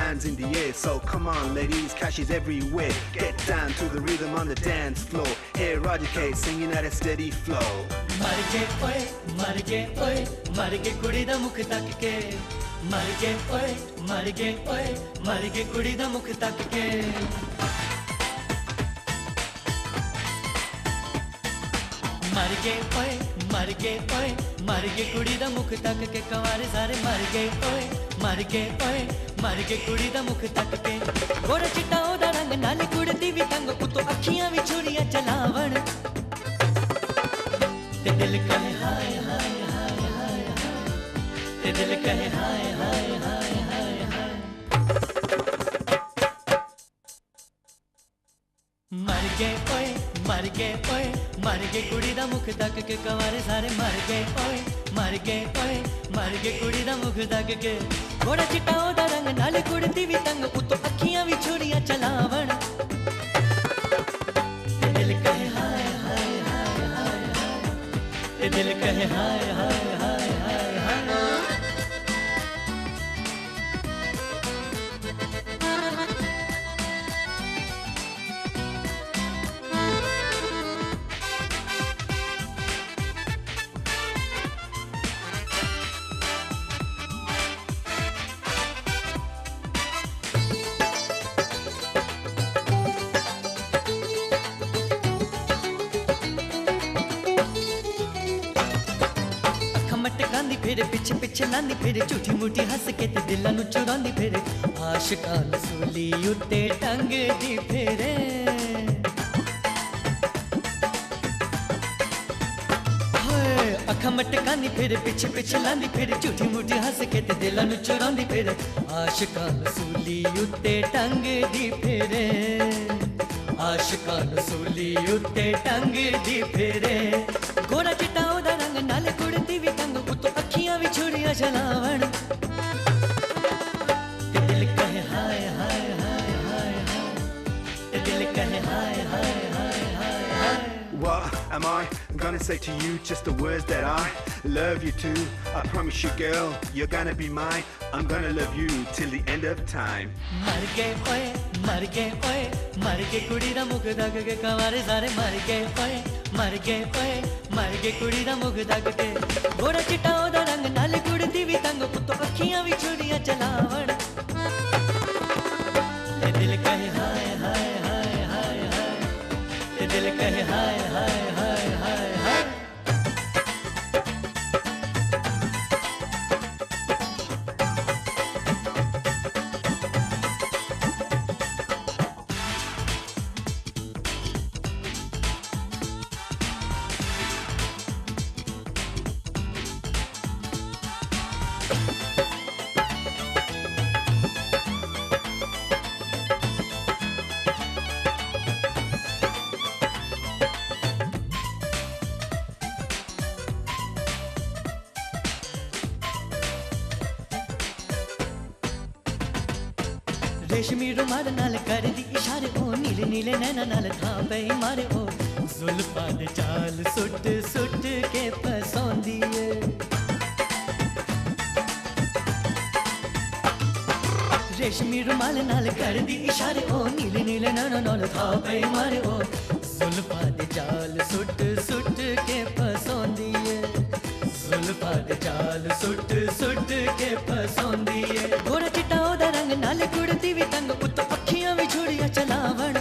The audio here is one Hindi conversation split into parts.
hands in the air. So come on ladies, cash is everywhere. Get down to the rhythm on the dance floor. Hey Roger K singing at a steady flow. मर गए ओए मर गए ओए मर गए कुड़ी दा मुख तक के मर गए ओए मर गए ओए मर गए कुड़ी दा मुख तक के मर गए ओए मर गए ओए मर गए कुड़ी दा मुख तक के कवारे सारे मर गए ओए मर गए ओए मर गए कुड़ी दा मुख तक के गोरा चिट्टा ओदा रंग नाल कुड़दी भी तंग उतो अखियां भी छुरियां चलावण ते दिल कहे हाय हाय हाय हाय हाय ते दिल कहे हाय हाय हाय हाय हाय मर गए ओए मर गए ओए मर गए कुड़ी दा मुख तक के कवारे सारे मर गए ओए मर गए ओए मर गए कुड़ी दा मुख तक के घोड़ा चिट्टा ओदा रंग नाल कुड़दी भी तंग उतो अखियां भी छुरियां चलावण ते दिल कहे हाय हाय हाय हाय हाय ते दिल कहे हाय हाय हाय हाय हाय मटकांदी फिर पिछे पिछे लांदी फिर झूठी मूठी हस के ते दिलां नू चुरांदी फिर आशिकां सूली उत्ते टंगदी फिरे होए अखां मटकांदी फिर पिछे पिछे लांदी फिर झूठी मूठी हस के ते दिलां नू चुरांदी फिर आशिकां सूली उत्ते टंगदी फिरे आशिकां सूली उत्ते टंगदी फिरे गोरा चिट्टा ओदा रंग नाल कुड़दी भी तंग उतो अखियां भी छुरियां चलावण ते दिल कहे हाय हाय हाय हाय हाय ते दिल कहे हाय हाय हाय हाय हाय What am I gonna say to you? Just the words that I love you too. I promise you girl, you're gonna be mine. I'm gonna love you till the end of time. मर गए ओए मर गए ओए मर गए कुड़ी दा मुख तक के कवारे सारे मर गए ओए मर गए ओए मर गए कुड़ी दा मुख तक के घोड़ा चिट्टा ओदा रंग नाल कुड़दी भी तंग उतो अखियां भी छुरियां चलावण ते दिल कहे हाय हाय हाय हाय हाय ते दिल कहे हाय हाय हाय हाय हाय रेशमी रुमाल नाल कर दी इशारे ओ नीले नीले नैना नाल था पे मारे ओ जुल्फां दे चाल सुट सुट के फसौंदी ए रेशमी रुमाल नाल कर दी इशारे ओ नीले नीले नैना नाल था पे मारे ओ जुल्फां दे चाल सुट सुट के फसौंदी ए जुल्फां दे चाल सुट सुट के फसौंदी ए घोड़ा चिट्टा ओदा रंग नाल कुड़दी भी तंग उतो अखियां भी छुरियां चलावण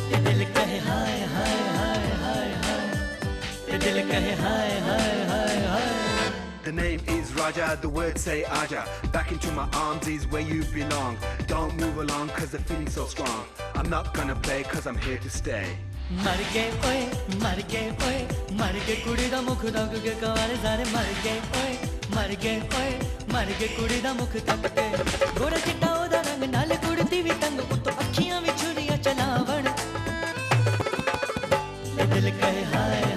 ते दिल कहे हाय हाय हाय हाय हाय ते दिल कहे हाय हाय हाय हाय The name is Raja, the words say Aja. Back into my arms is where you belong. Don't move along cause the feeling's so strong. I'm not gonna play cause I'm here to stay. मर गए ओए मर गए ओए मर गए कुड़ी दा मुख तक के कवारे सारे मर गए ओए मर गए ओए मर गए कुड़ी दा मुख तक के गोरा चिट्टा ओदा रंग नाल कुड़दी भी तंग उतो अखियां भी छुरियां चलावण ते दिल कहे हाय